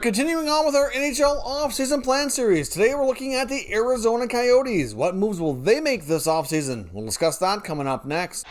Continuing on with our NHL offseason plan series, today we're looking at the Arizona Coyotes. What moves will they make this offseason? We'll discuss that coming up next.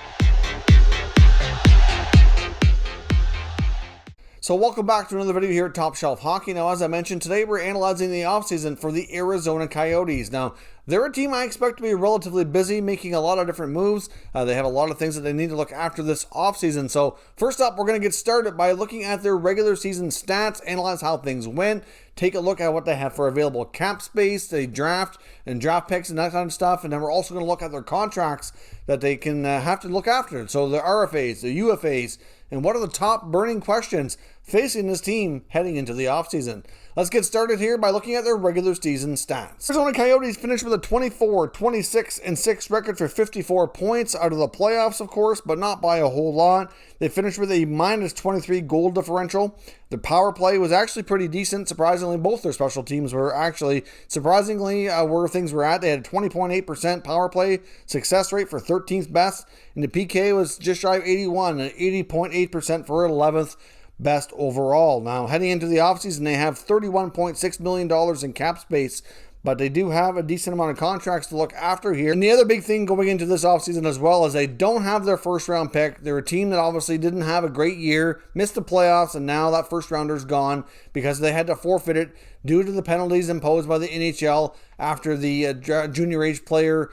So welcome back to another video here at Top Shelf Hockey. Now, as I mentioned, today we're analyzing the offseason for the Arizona Coyotes. Now, they're a team I expect to be relatively busy, making a lot of different moves. They have a lot of things that they need to look after this offseason. So first up, we're going to get started by looking at their regular season stats, analyze how things went, take a look at what they have for available cap space, the draft and draft picks and that kind of stuff. And then we're also going to look at their contracts that they can have to look after. So the RFAs, the UFAs, and what are the top burning questions facing this team heading into the offseason? Let's get started here by looking at their regular season stats. Arizona Coyotes finished with a 24, 26, and 6 record for 54 points out of the playoffs, of course, but not by a whole lot. They finished with a minus 23 goal differential. The power play was actually pretty decent. Surprisingly, both their special teams were actually surprisingly where things were at. They had a 20.8% power play success rate for 13th best, and the PK was just shy of 81, and 80.8% for 11th best overall. Now, heading into the offseason, they have $31.6 million in cap space, but they do have a decent amount of contracts to look after here. And the other big thing going into this offseason as well is they don't have their first round pick. They're a team that obviously didn't have a great year, missed the playoffs, and now that first rounder is gone because they had to forfeit it due to the penalties imposed by the NHL after the junior age player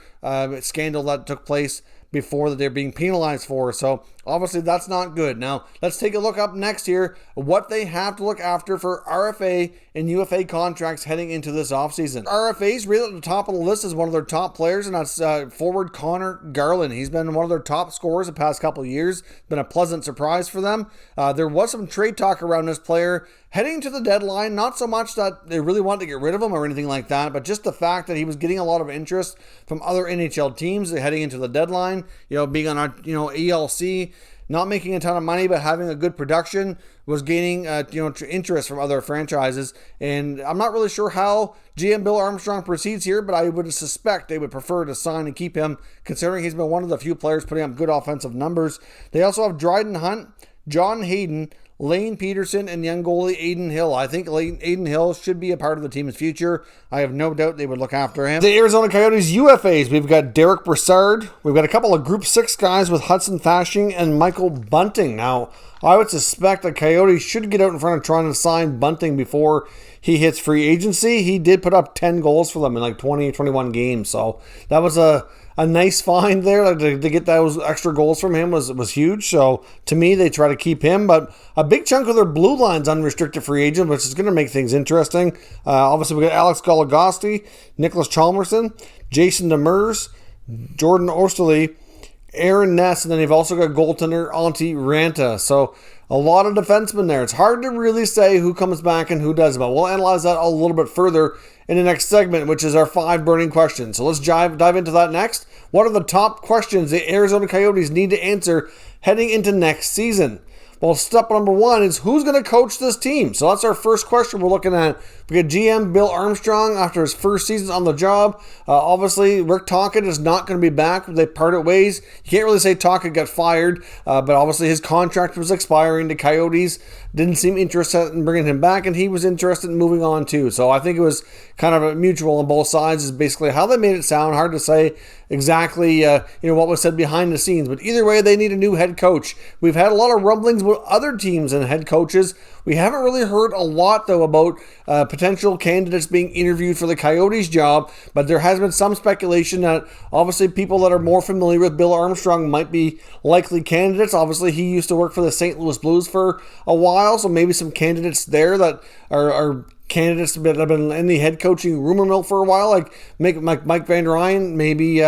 scandal that took place before that they're being penalized for. So obviously that's not good. Now let's take a look up next here what they have to look after for RFA and UFA contracts heading into this offseason. RFA's really at the top of the list is one of their top players, and that's forward Connor Garland. He's been one of their top scorers the past couple of years. Been a pleasant surprise for them. There was some trade talk around this player heading to the deadline, not so much that they really wanted to get rid of him or anything like that, but just the fact that he was getting a lot of interest from other NHL teams heading into the deadline, being on ELC, not making a ton of money, but having a good production, was gaining, interest from other franchises. And I'm not really sure how GM Bill Armstrong proceeds here, but I would suspect they would prefer to sign and keep him, considering he's been one of the few players putting up good offensive numbers. They also have Dryden Hunt, John Hayden, Lane Peterson, and young goalie Aiden Hill. I think Aiden Hill should be a part of the team's future. I have no doubt they would look after him. The Arizona Coyotes UFAs, we've got Derek Brassard. We've got a couple of Group 6 guys with Hudson Fasching and Michael Bunting. Now, I would suspect the Coyotes should get out in front of trying to sign Bunting before he hits free agency. He did put up 10 goals for them in 21 games. So that was a nice find there. To get those extra goals from him was huge. So to me, they try to keep him. But a big chunk of their blue line's unrestricted free agent, which is going to make things interesting. Obviously, we got Alex Goligoski, Nicholas Chalmerson, Jason Demers, Jordan Osterley, Aaron Ness, and then you've also got goaltender Antti Ranta. So a lot of defensemen there. It's hard to really say who comes back and who doesn't, but we'll analyze that a little bit further in the next segment, which is our 5 burning questions. So let's dive into that next. What are the top questions the Arizona Coyotes need to answer heading into next season? Well, step number 1 is who's going to coach this team? So that's our first question we're looking at. We got GM Bill Armstrong after his first season on the job. Obviously, Rick Tocchet is not going to be back. They parted ways. You can't really say Tocchet got fired, but obviously his contract was expiring. The Coyotes didn't seem interested in bringing him back, and he was interested in moving on too. So I think it was kind of a mutual on both sides is basically how they made it sound. Hard to say exactly what was said behind the scenes, but either way, they need a new head coach. We've had a lot of rumblings with other teams and head coaches. We haven't really heard a lot, though, about potential candidates being interviewed for the Coyotes job, but there has been some speculation that obviously people that are more familiar with Bill Armstrong might be likely candidates. Obviously, he used to work for the St. Louis Blues for a while, so maybe some candidates there that are candidates that have been in the head coaching rumor mill for a while, like Mike Van Ryn, maybe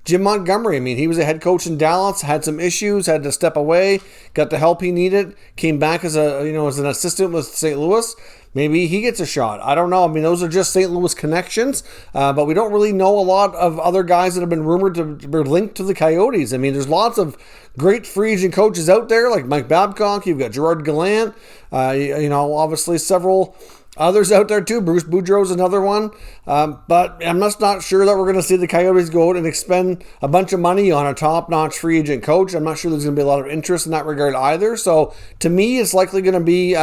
Jim Montgomery. I mean, he was a head coach in Dallas, had some issues, had to step away, got the help he needed, came back as an assistant with St. Louis. Maybe he gets a shot. I don't know. I mean, those are just St. Louis connections, but we don't really know a lot of other guys that have been rumored to be linked to the Coyotes. I mean, there's lots of great free agent coaches out there, like Mike Babcock. You've got Gerard Gallant. Obviously several others out there too. Bruce Boudreau's another one. But I'm just not sure that we're going to see the Coyotes go out and expend a bunch of money on a top-notch free agent coach. I'm not sure there's going to be a lot of interest in that regard either. So to me, it's likely going to be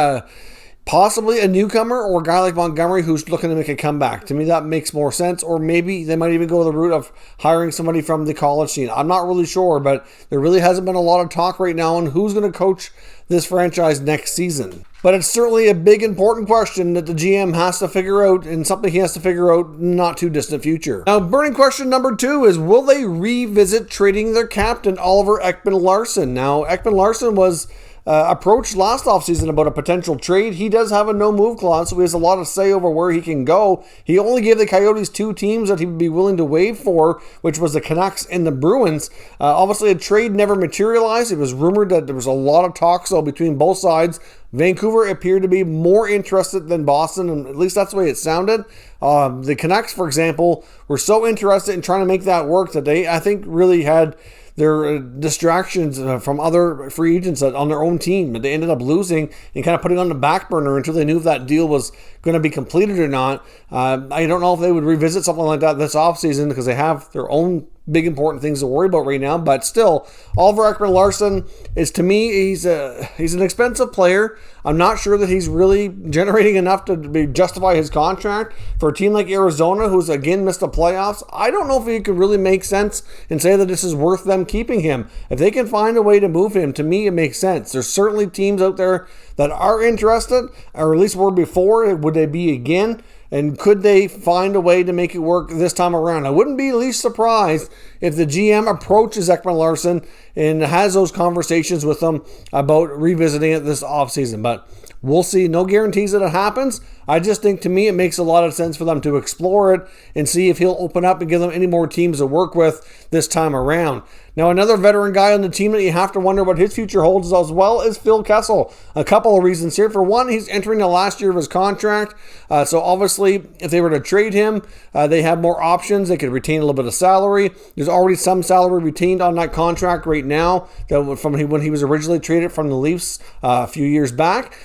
Possibly a newcomer or a guy like Montgomery who's looking to make a comeback. To me, that makes more sense. Or maybe they might even go the route of hiring somebody from the college scene. I'm not really sure, but there really hasn't been a lot of talk right now on who's going to coach this franchise next season. But it's certainly a big, important question that the GM has to figure out, and something he has to figure out in not too distant future. Now, burning question number 2 is, will they revisit trading their captain, Oliver Ekman-Larsson? Now, Ekman-Larsson was approached last offseason about a potential trade. He does have a no-move clause, so he has a lot of say over where he can go. He only gave the Coyotes 2 teams that he would be willing to waive for, which was the Canucks and the Bruins. Obviously, a trade never materialized. It was rumored that there was a lot of talks between both sides. Vancouver appeared to be more interested than Boston, and at least that's the way it sounded. The Canucks, for example, were so interested in trying to make that work that they, I think, really had their distractions from other free agents on their own team. They ended up losing and kind of putting on the back burner until they knew if that deal was going to be completed or not. I don't know if they would revisit something like that this offseason because they have their own big important things to worry about right now. But still, Oliver Ekman-Larsson is, to me, he's an expensive player. I'm not sure that he's really generating enough to justify his contract for a team like Arizona, who's again missed the playoffs. I don't know if he could really make sense and say that this is worth them keeping him. If they can find a way to move him, to me, it makes sense. There's certainly teams out there that are interested, or at least were before. Would they be again? And could they find a way to make it work this time around? I wouldn't be least surprised if the GM approaches Ekman-Larsson and has those conversations with them about revisiting it this offseason. But we'll see. No guarantees that it happens. I just think, to me, it makes a lot of sense for them to explore it and see if he'll open up and give them any more teams to work with this time around. Now, another veteran guy on the team that you have to wonder what his future holds as well is Phil Kessel. A couple of reasons here. For one, he's entering the last year of his contract. So obviously, if they were to trade him, they have more options. They could retain a little bit of salary. There's already some salary retained on that contract right now that from when he was originally traded from the Leafs a few years back.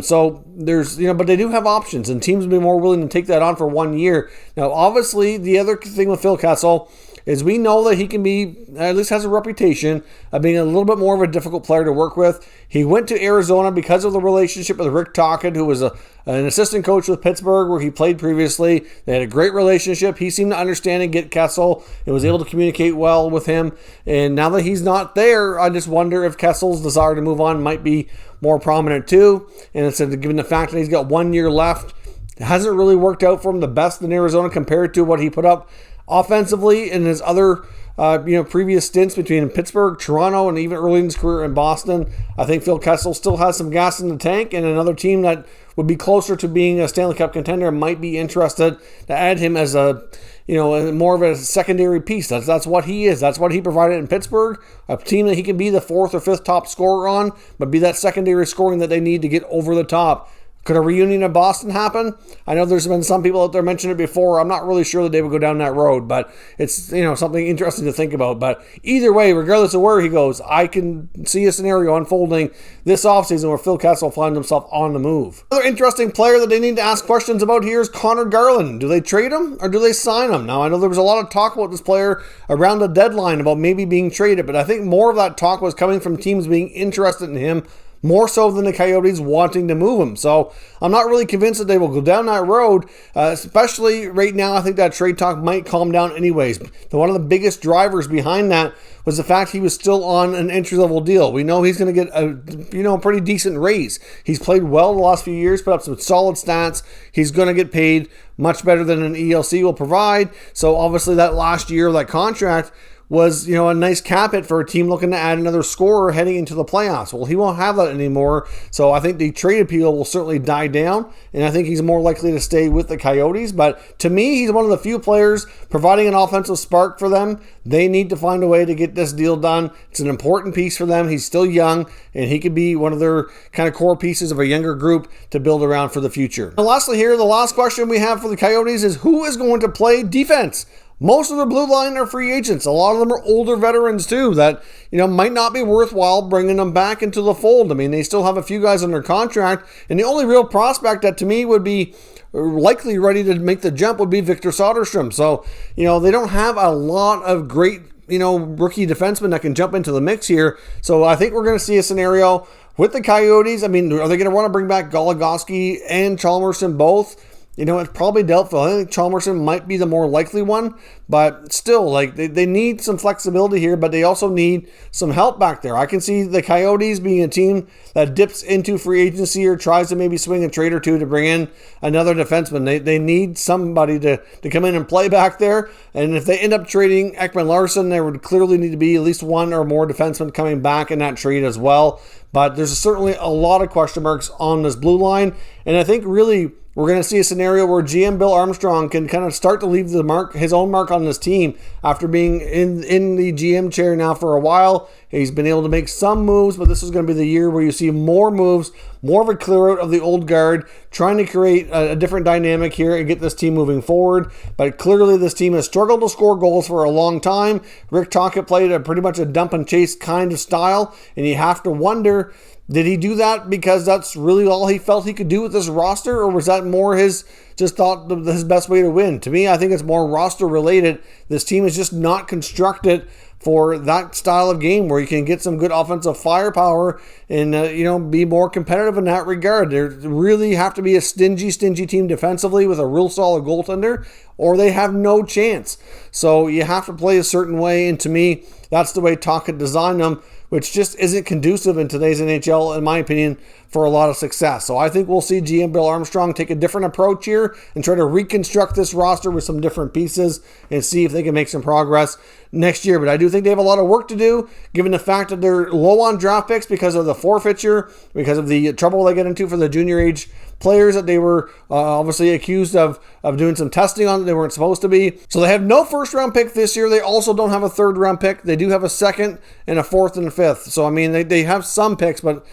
So there's, but they do have options, and teams will be more willing to take that on for 1 year. Now, obviously, the other thing with Phil Kessel is we know that he can be, at least has a reputation of being a little bit more of a difficult player to work with. He went to Arizona because of the relationship with Rick Tocchet, who was an assistant coach with Pittsburgh, where he played previously. They had a great relationship. He seemed to understand and get Kessel and was able to communicate well with him. And now that he's not there, I just wonder if Kessel's desire to move on might be more prominent too. And instead of given the fact that he's got 1 year left, it hasn't really worked out for him the best in Arizona compared to what he put up offensively in his other previous stints between Pittsburgh, Toronto, and even early in his career in Boston. I think Phil Kessel still has some gas in the tank, and another team that would be closer to being a Stanley Cup contender might be interested to add him as a more of a secondary piece. That's what he is. That's what he provided in Pittsburgh, a team that he can be the 4th or 5th top scorer on, but be that secondary scoring that they need to get over the top. Could a reunion in Boston happen? I know there's been some people out there mentioning it before. I'm not really sure that they would go down that road, but it's something interesting to think about. But either way, regardless of where he goes, I can see a scenario unfolding this offseason where Phil Kessel finds himself on the move. Another interesting player that they need to ask questions about here is Connor Garland. Do they trade him or do they sign him? Now, I know there was a lot of talk about this player around the deadline about maybe being traded, but I think more of that talk was coming from teams being interested in him more so than the Coyotes wanting to move him. So I'm not really convinced that they will go down that road, especially right now. I think that trade talk might calm down anyways. One of the biggest drivers behind that was the fact he was still on an entry-level deal. We know he's going to get a pretty decent raise. He's played well the last few years, put up some solid stats. He's going to get paid much better than an ELC will provide. So obviously that last year of that contract was, a nice cap hit for a team looking to add another scorer heading into the playoffs. Well, he won't have that anymore, so I think the trade appeal will certainly die down, and I think he's more likely to stay with the Coyotes. But to me, he's one of the few players providing an offensive spark for them. They need to find a way to get this deal done. It's an important piece for them. He's still young, and he could be one of their kind of core pieces of a younger group to build around for the future. And lastly here, the last question we have for the Coyotes is who is going to play defense? Most of the blue line are free agents. A lot of them are older veterans too that, might not be worthwhile bringing them back into the fold. I mean, they still have a few guys under contract, and the only real prospect that to me would be likely ready to make the jump would be Victor Soderstrom. So, they don't have a lot of great rookie defensemen that can jump into the mix here. So I think we're going to see a scenario with the Coyotes, I mean, are they going to want to bring back Goligoski and Chalmerson both? It's probably doubtful. I think Chalmerson might be the more likely one, but still, like, they need some flexibility here, but they also need some help back there. I can see the Coyotes being a team that dips into free agency or tries to maybe swing a trade or two to bring in another defenseman. They need somebody to come in and play back there, and if they end up trading Ekman-Larsson, there would clearly need to be at least one or more defensemen coming back in that trade as well. But there's certainly a lot of question marks on this blue line, and I think really we're going to see a scenario where GM Bill Armstrong can kind of start to leave his own mark on this team after being in the GM chair now for a while. He's been able to make some moves, but this is going to be the year where you see more moves, more of a clear out of the old guard, trying to create a different dynamic here and get this team moving forward. But clearly this team has struggled to score goals for a long time. Rick Tocchet played pretty much a dump and chase kind of style, and you have to wonder, did he do that because that's really all he felt he could do with this roster, or was that more his best way to win? To me, I think it's more roster related. This team is just not constructed for that style of game where you can get some good offensive firepower and be more competitive in that regard. They really have to be a stingy team defensively with a real solid goaltender, or they have no chance. So you have to play a certain way, and to me, that's the way Tocchet designed them, which just isn't conducive in today's NHL, in my opinion, for a lot of success. So I think we'll see GM Bill Armstrong take a different approach here and try to reconstruct this roster with some different pieces and see if they can make some progress next year. But I do think they have a lot of work to do, given the fact that they're low on draft picks because of the forfeiture, because of the trouble they get into for the junior age players that they were obviously accused of doing some testing on that they weren't supposed to be. So they have no first round pick this year. They also don't have a third round pick. They do have a second and a fourth and a fifth. So I mean, they have some picks, but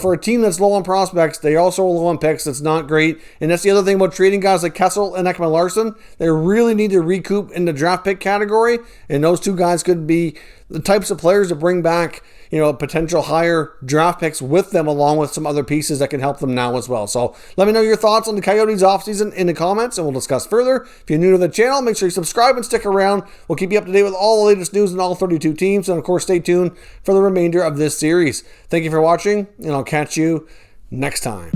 for a team that's low on prospects, they also are low on picks. That's not great. And that's the other thing about trading guys like Kessel and Ekman-Larsson. They really need to recoup in the draft pick category, and those two guys could be the types of players to bring back, potential higher draft picks with them, along with some other pieces that can help them now as well. So let me know your thoughts on the Coyotes offseason in the comments, and we'll discuss further. If you're new to the channel, make sure you subscribe and stick around. We'll keep you up to date with all the latest news in all 32 teams, and of course, stay tuned for the remainder of this series. Thank you for watching, and I'll catch you next time.